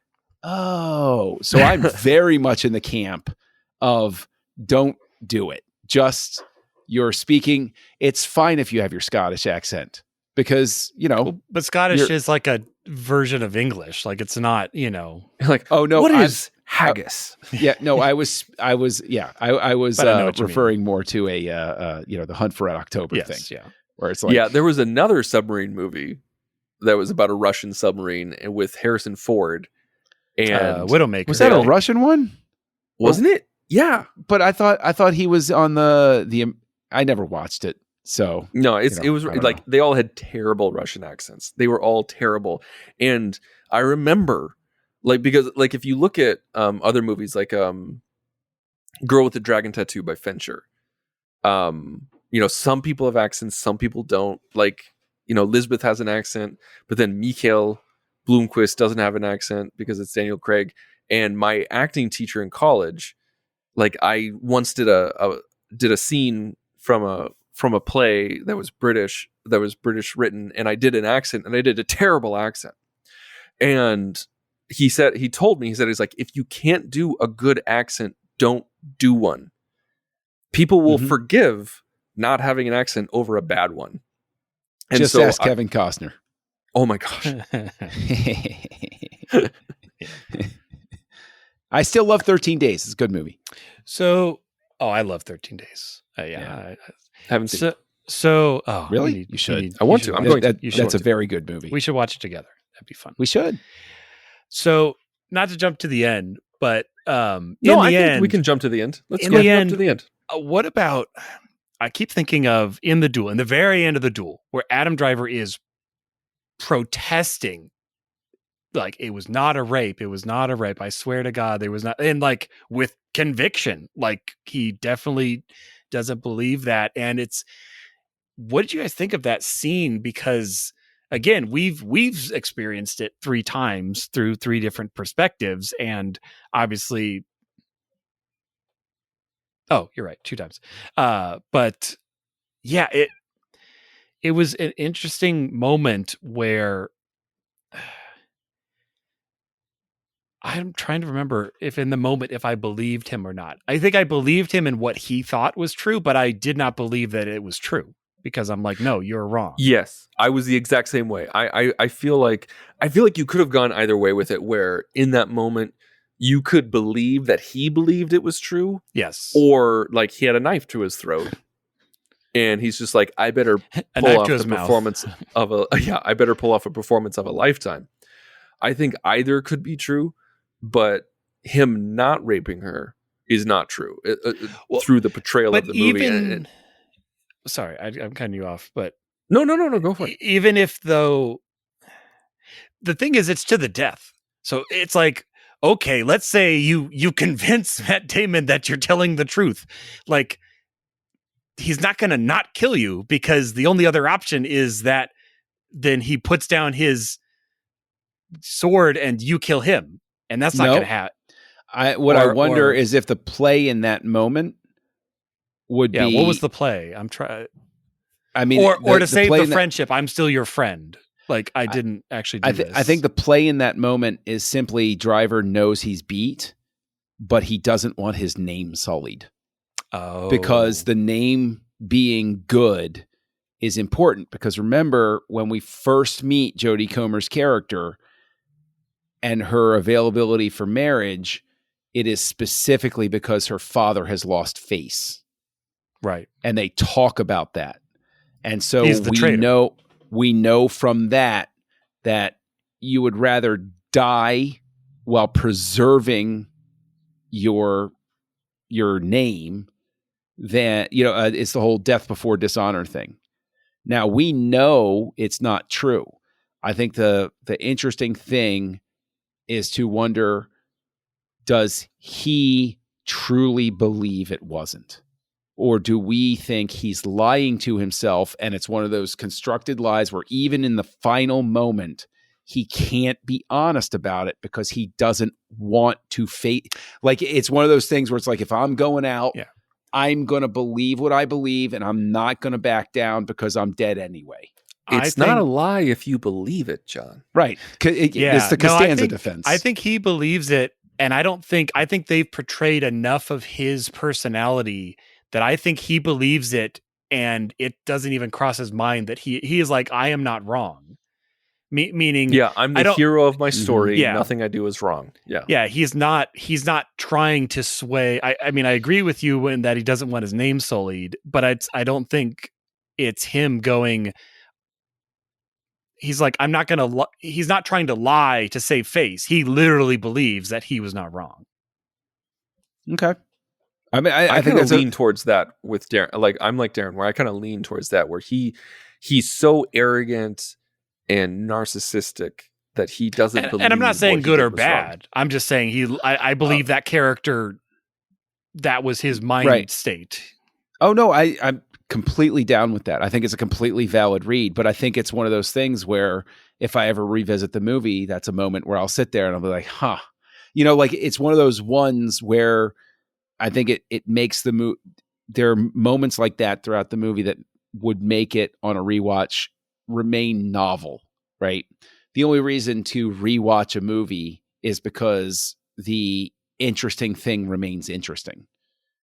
oh, so I'm very much in the camp of don't do it. Just you're speaking. It's fine if you have your Scottish accent, because, but Scottish is like a version of English. Like, it's not, like, oh no, what is haggis? Yeah, no, I was referring more to the Hunt for Red October thing. Yeah. Where it's like, there was another submarine movie that was about a Russian submarine and with Harrison Ford and Widowmaker. Was that a Russian one? Wasn't it? Yeah, but I thought he was on the. I never watched it, so no. It was like they all had terrible Russian accents. They were all terrible, and I remember because if you look at other movies like Girl with the Dragon Tattoo by Fincher, some people have accents, some people don't. Lisbeth has an accent, but then Mikhail Blomkvist doesn't have an accent because it's Daniel Craig. And my acting teacher in college, I once did a scene from a play that was British written, and I did an accent, and I did a terrible accent. And he told me, he's like, if you can't do a good accent, don't do one. People will forgive not having an accent over a bad one. And just so ask Kevin Costner. Oh my gosh. I still love 13 Days. It's a good movie. So, I love 13 Days. I haven't seen it. So, really? You should. I want to. I'm going to. That's a very good movie. We should watch it together. That'd be fun. We should. So, not to jump to the end, but I think we can jump to the end. Let's go to the end. What about... I keep thinking of in the very end of the duel, where Adam Driver is protesting, like, it was not a rape. It was not a rape. I swear to God, there was not. And with conviction, he definitely doesn't believe that. And what did you guys think of that scene? Because again, we've experienced it 3 times through 3 different perspectives. And obviously, oh, you're right, 2 times. But yeah, it was an interesting moment where I'm trying to remember if in the moment, if I believed him or not. I think I believed him in what he thought was true, but I did not believe that it was true, because I'm like, no, you're wrong. Yes, I was the exact same way. I feel like you could have gone either way with it, where in that moment, you could believe that he believed it was true. Yes. Or he had a knife to his throat. And he's just like, I better pull off the performance of a performance of a lifetime. I think either could be true, but him not raping her is not true through the portrayal of the movie. Sorry, I'm cutting you off, but no, go for it. Even if though, the thing is, it's to the death. So it's like, okay, let's say you convince Matt Damon that you're telling the truth. He's not going to not kill you, because the only other option is that then he puts down his sword and you kill him, and that's not going to happen. I wonder is if the play in that moment would be what was the play? I'm trying. I mean, or to save the friendship, I'm still your friend. Like I didn't actually do this. I think the play in that moment is simply Driver knows he's beat, but he doesn't want his name sullied. Oh, because the name being good is important. Because remember, when we first meet Jodie Comer's character and her availability for marriage, it is specifically because her father has lost face. Right. And they talk about that. And so we know from that you would rather die while preserving your name than, it's the whole death before dishonor thing. Now we know it's not true. I think the interesting thing is to wonder, does he truly believe it wasn't? Or do we think he's lying to himself and it's one of those constructed lies where even in the final moment, he can't be honest about it because he doesn't want to like it's one of those things where it's like, if I'm going out, I'm going to believe what I believe and I'm not going to back down because I'm dead anyway. It's not a lie if you believe it, John. Right. It's the Costanza defense. I think he believes it. And I think they've portrayed enough of his personality that I think he believes it, and it doesn't even cross his mind that he is like, I am not wrong. Meaning, I'm the hero of my story. Yeah. Nothing I do is wrong. Yeah. He's not trying to sway. I mean, I agree with you in that he doesn't want his name sullied, but I don't think it's him going. He's like, he's not trying to lie to save face. He literally believes that he was not wrong. Okay. I mean, I think I lean towards that with Darren. Like, I'm like Darren, where I kind of lean towards that, where he's so arrogant and narcissistic that he doesn't believe. And I'm not saying good or bad. Wrong. I'm just saying I believe that character, that was his mind state. Oh no, I'm completely down with that. I think it's a completely valid read, but I think it's one of those things where if I ever revisit the movie, that's a moment where I'll sit there and I'll be like, huh. Like it's one of those ones where I think it makes the movie. There are moments like that throughout the movie that would make it on a rewatch remain novel, right? The only reason to rewatch a movie is because the interesting thing remains interesting,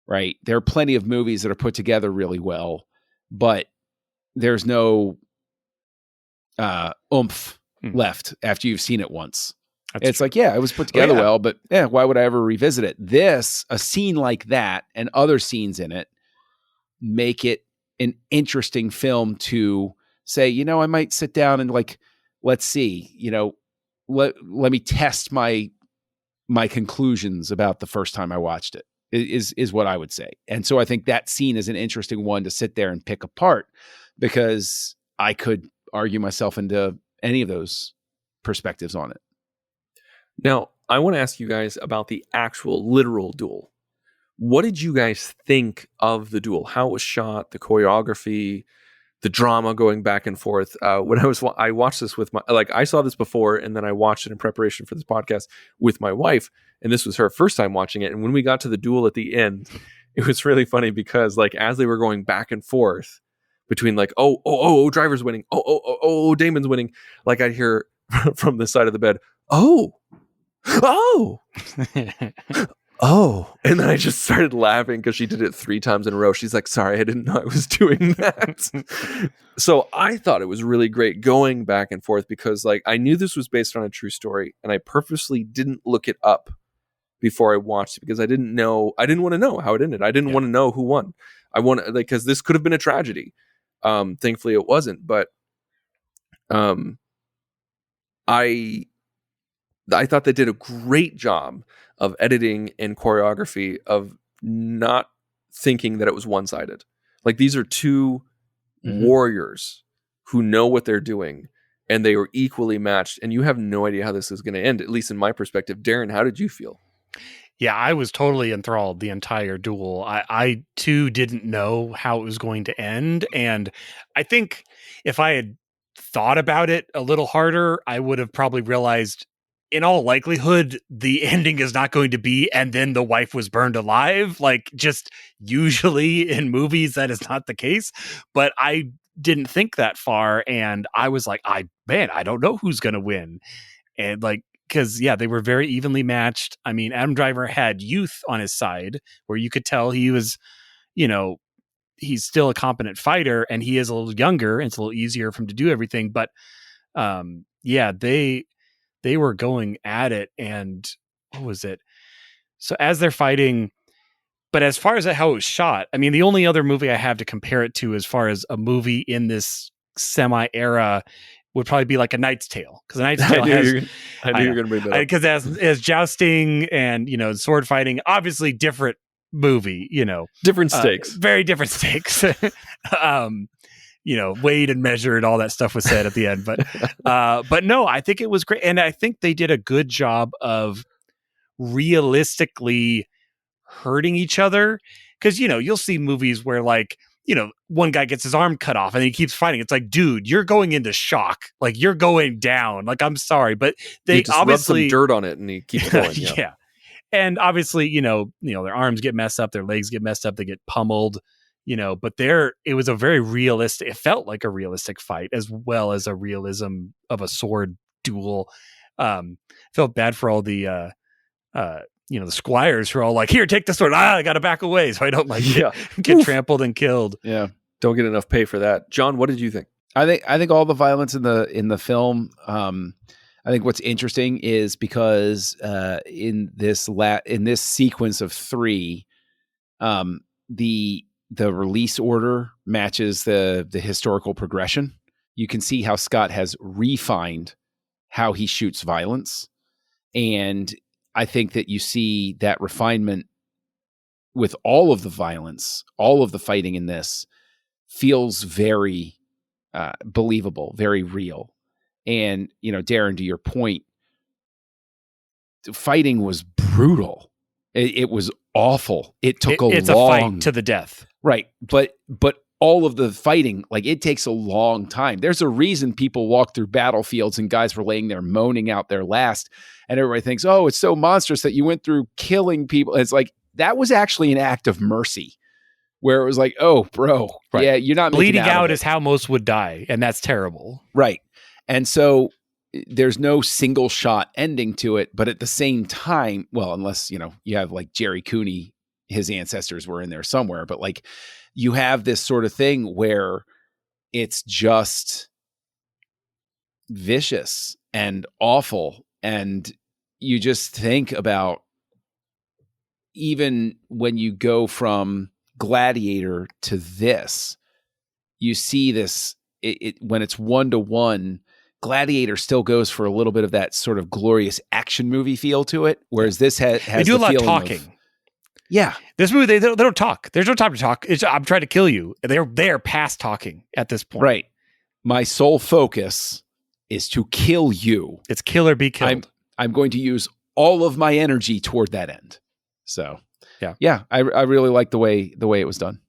right? There are plenty of movies that are put together really well, but there's no oomph left after you've seen it once. It's like, it was put together well, but why would I ever revisit it? A scene like that and other scenes in it make it an interesting film to say, I might sit down and like, let's see, let me test my conclusions about the first time I watched it is what I would say. And so I think that scene is an interesting one to sit there and pick apart because I could argue myself into any of those perspectives on it. Now, I want to ask you guys about the actual literal duel. What did you guys think of the duel? How it was shot, the choreography, the drama going back and forth? When I watched this with I saw this before and then I watched it in preparation for this podcast with my wife, and this was her first time watching it. And when we got to the duel at the end, it was really funny because as they were going back and forth between oh, Driver's winning. Oh, Damon's winning. I'd hear from the side of the bed, oh, and then I just started laughing because she did it 3 times in a row. She's like, sorry, I didn't know I was doing that. So I thought it was really great going back and forth because I knew this was based on a true story and I purposely didn't look it up before I watched it because I didn't want to know how it ended. I didn't want to know who won. I want because this could have been a tragedy. Thankfully it wasn't, but I thought they did a great job of editing and choreography of not thinking that it was one-sided. These are two warriors who know what they're doing and they were equally matched and you have no idea how this is going to end, at least in my perspective. Darren, how did you feel? Yeah, I was totally enthralled the entire duel. I too didn't know how it was going to end. And I think if I had thought about it a little harder, I would have probably realized, in all likelihood, the ending is not going to be, and then the wife was burned alive. Like, just usually in movies, that is not the case. But I didn't think that far, and I was like, I don't know who's going to win. And like, because they were very evenly matched. I mean, Adam Driver had youth on his side, where you could tell he was, he's still a competent fighter, and he is a little younger, and it's a little easier for him to do everything. But they were going at it, and what was it? So as they're fighting, but as far as how it was shot, I mean, the only other movie I have to compare it to as far as a movie in this semi-era would probably be like A Knight's Tale, because A Knight's Tale I knew you were going to bring that up. Because as jousting and sword fighting, obviously different movie, different stakes, very different stakes. Weighed and measured, all that stuff was said at the end, but no, I think it was great, and I think they did a good job of realistically hurting each other, because you'll see movies where like one guy gets his arm cut off and he keeps fighting. It's like, dude, you're going into shock, like you're going down. Like, I'm sorry, but they just obviously rub some dirt on it and he keeps going. Yeah. And obviously, their arms get messed up, their legs get messed up, they get pummeled, but it was a very realistic, it felt like a realistic fight as well as a realism of a sword duel. Felt bad for all the the squires who are all like, here, take the sword. I got to back away so I don't get trampled and killed. Yeah. Don't get enough pay for that. John, what did you think? I think all the violence in the film, I think what's interesting is because in this sequence of 3, the release order matches the historical progression. You can see how Scott has refined how he shoots violence, and I think that you see that refinement with all of the violence, all of the fighting in this feels very believable, very real. And, Darren, to your point, fighting was brutal. It was awful. It took it's a fight to the death. Right. But all of the fighting, like, it takes a long time. There's a reason people walk through battlefields and guys were laying there moaning out their last, and everybody thinks, oh, it's so monstrous that you went through killing people. It's like, that was actually an act of mercy, where it was like, oh, bro, right. Yeah, you're not bleeding out is how most would die, and that's terrible. Right. And so there's no single shot ending to it, but at the same time, well, unless, you have like Jerry Cooney, his ancestors were in there somewhere, but like, you have this sort of thing where it's just vicious and awful. And you just think about, even when you go from Gladiator to this, you see this, when it's 1-to-1, Gladiator still goes for a little bit of that sort of glorious action movie feel to it, whereas this has they do a lot of talking. Yeah, this movie they don't talk. There's no time to talk. I'm trying to kill you. They're past talking at this point. Right. My sole focus is to kill you. It's kill or be killed. I'm going to use all of my energy toward that end. So yeah. I really like the way it was done.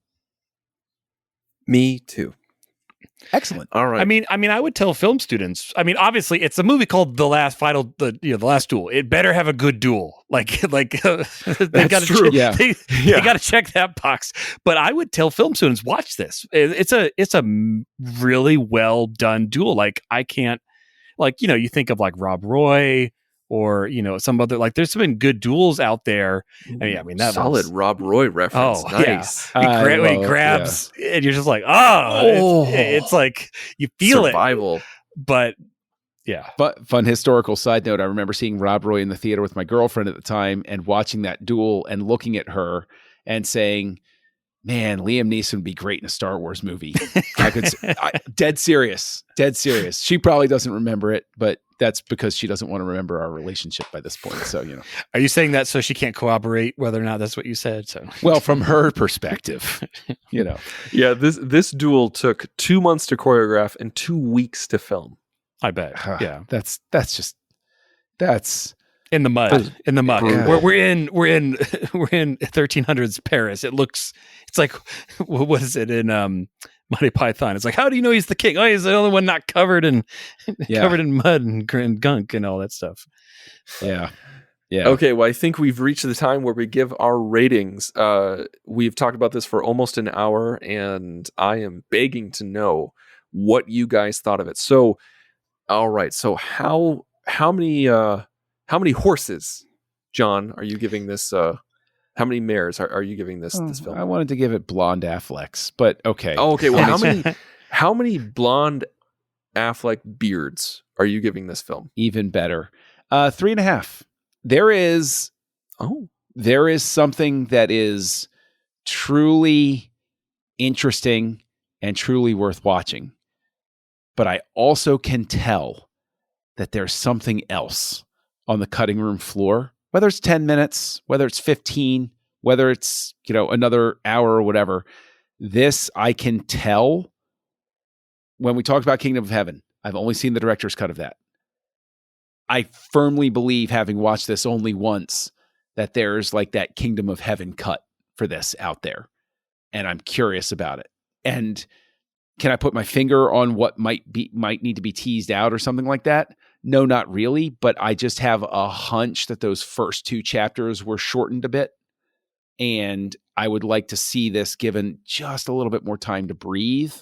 Me too. Excellent. All right. I mean, I would tell film students. I mean, obviously, it's a movie called The Last Duel. It better have a good duel. They got to they got to check that box. But I would tell film students, watch this. It's a really well done duel. Like, I can't, you think of like Rob Roy or some other, like, there's been good duels out there. I mean that solid Rob Roy reference. Oh, nice. Yeah. He grabs, and you're just like, it's like you feel survival. It. But yeah. But fun historical side note: I remember seeing Rob Roy in the theater with my girlfriend at the time, and watching that duel, and looking at her and saying, man, Liam Neeson would be great in a Star Wars movie. Dead serious. She probably doesn't remember it, but that's because she doesn't want to remember our relationship by this point. So, Are you saying that so she can't corroborate whether or not that's what you said? So, well, from her perspective, Yeah, this duel took 2 months to choreograph and 2 weeks to film. I bet. Yeah. That's in the mud, in the muck. Yeah. We're in 1300s Paris. It's like, what is it in Monty Python. It's like, how do you know he's the king? Oh, he's the only one not covered in covered in mud and gunk and all that stuff. Yeah. Yeah. Okay, well, I think we've reached the time where we give our ratings. We've talked about this for almost an hour, and I am begging to know what you guys thought of it. So, all right. So how many horses, John, are you giving this? How many mares are you giving this film? I wanted to give it blonde Afflecks, but okay. Oh, okay. Well, how many blonde Affleck beards are you giving this film? Even better. 3.5. There is something that is truly interesting and truly worth watching. But I also can tell that there's something else on the cutting room floor, whether it's 10 minutes, whether it's 15, whether it's, another hour or whatever. This I can tell. When we talked about Kingdom of Heaven, I've only seen the director's cut of that. I firmly believe, having watched this only once, that there's like that Kingdom of Heaven cut for this out there. And I'm curious about it. And can I put my finger on what might need to be teased out or something like that? No, not really. But I just have a hunch that those first 2 chapters were shortened a bit. And I would like to see this given just a little bit more time to breathe.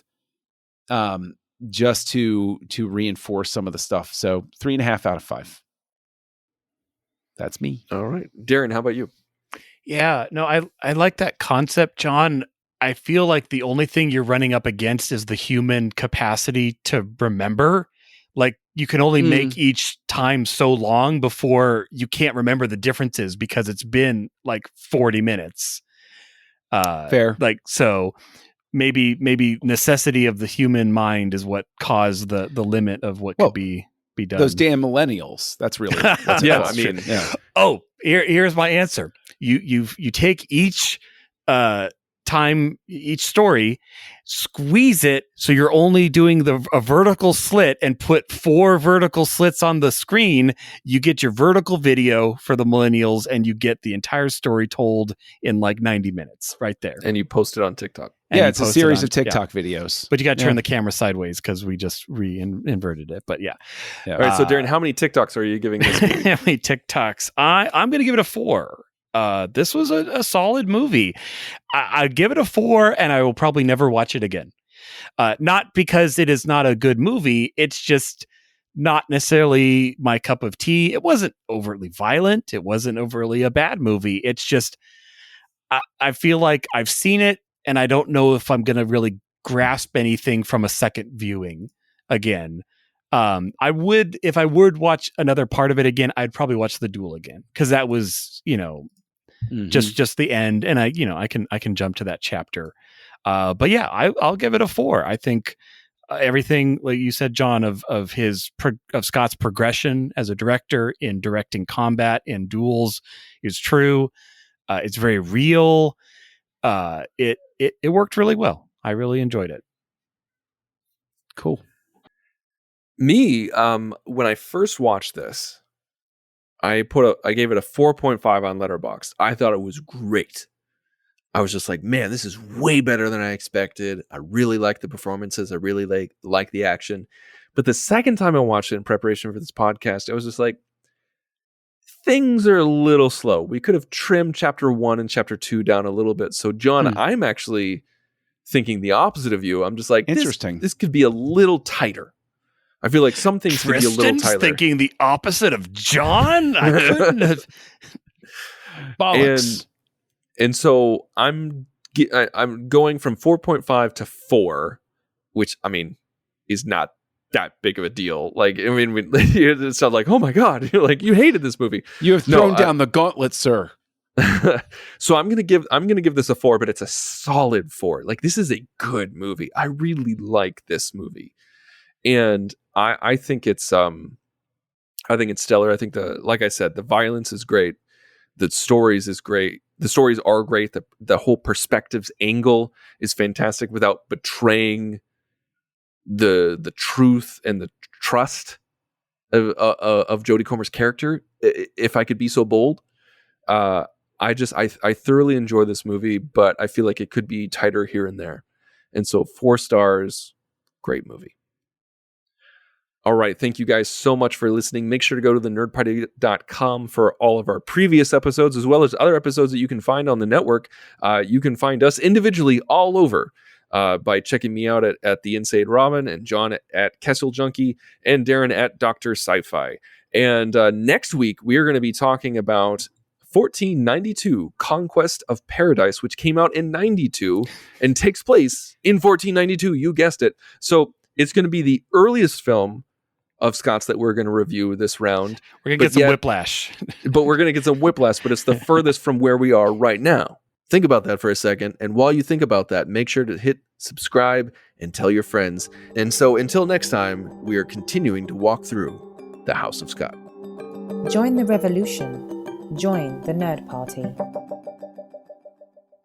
Just to reinforce some of the stuff. So 3.5 out of 5. That's me. All right. Darren, how about you? Yeah, no, I like that concept, John. I feel like the only thing you're running up against is the human capacity to remember. Like, you can only make each time so long before you can't remember the differences because it's been like 40 minutes. Fair. Like, so maybe necessity of the human mind is what caused the limit of what could be done. Those damn millennials. That's really yeah. I mean, yeah. Oh, here's my answer. You take each each story, squeeze it so you're only doing a vertical slit and put 4 vertical slits on the screen. You get your vertical video for the millennials and you get the entire story told in like 90 minutes right there. And you post it on TikTok. Yeah, it's a series of TikTok videos. But you got to turn the camera sideways because we just inverted it. But yeah. All right, so Darren, how many TikToks are you giving this movie? How many TikToks? I'm going to give it a 4. This was a solid movie. I give it a 4, and I will probably never watch it again. Not because it is not a good movie. It's just not necessarily my cup of tea. It wasn't overtly violent. It wasn't overtly a bad movie. It's just, I feel like I've seen it, and I don't know if I'm going to really grasp anything from a second viewing again. I would, if I would watch another part of it again, I'd probably watch The Duel again. Cause that was, just the end. And I can jump to that chapter. But yeah, I'll give it a 4. I think everything, like you said, John, of Scott's progression as a director in directing combat and duels is true. It's very real. It worked really well. I really enjoyed it. Cool. Me, when I first watched this, I gave it a 4.5 on Letterboxd. I thought it was great. I was just like, man, this is way better than I expected. I really like the performances. I really like the action. But the second time I watched it in preparation for this podcast, I was just like, things are a little slow. We could have trimmed chapter 1 and chapter 2 down a little bit. So, John, I'm actually thinking the opposite of you. I'm just like, interesting. This could be a little tighter. I feel like some things could be a little tighter. Thinking the opposite of John? I couldn't have. Bollocks. And so I'm going from 4.5 to 4, which, I mean, is not that big of a deal. Like, I mean, it sounds like, oh my God, you're like, you hated this movie. You have thrown down the gauntlet, sir. So I'm gonna give this a 4, but it's a solid 4. Like, this is a good movie. I really like this movie. And I think it's stellar. I think like I said, the violence is great. The stories is great. The stories are great. The whole perspectives angle is fantastic without betraying the truth and the trust of Jodie Comer's character. If I could be so bold, I thoroughly enjoy this movie, but I feel like it could be tighter here and there. And so 4 stars, great movie. All right. Thank you guys so much for listening. Make sure to go to thenerdparty.com for all of our previous episodes, as well as other episodes that you can find on the network. You can find us individually all over by checking me out at The Insane Robin, and John at Kessel Junkie, and Darren at Dr. Sci-Fi. And next week, we are going to be talking about 1492, Conquest of Paradise, which came out in 92 and takes place in 1492. You guessed it. So it's going to be the earliest film of Scott's that we're going to review this round. We're going to get some whiplash. But we're going to get some whiplash, but it's the furthest from where we are right now. Think about that for a second. And while you think about that, make sure to hit subscribe and tell your friends. And so until next time, we are continuing to walk through the House of Scott. Join the revolution. Join the Nerd Party.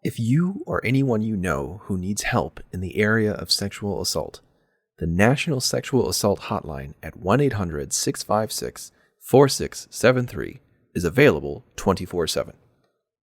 If you or anyone you know who needs help in the area of sexual assault, the National Sexual Assault Hotline at 1-800-656-4673 is available 24/7.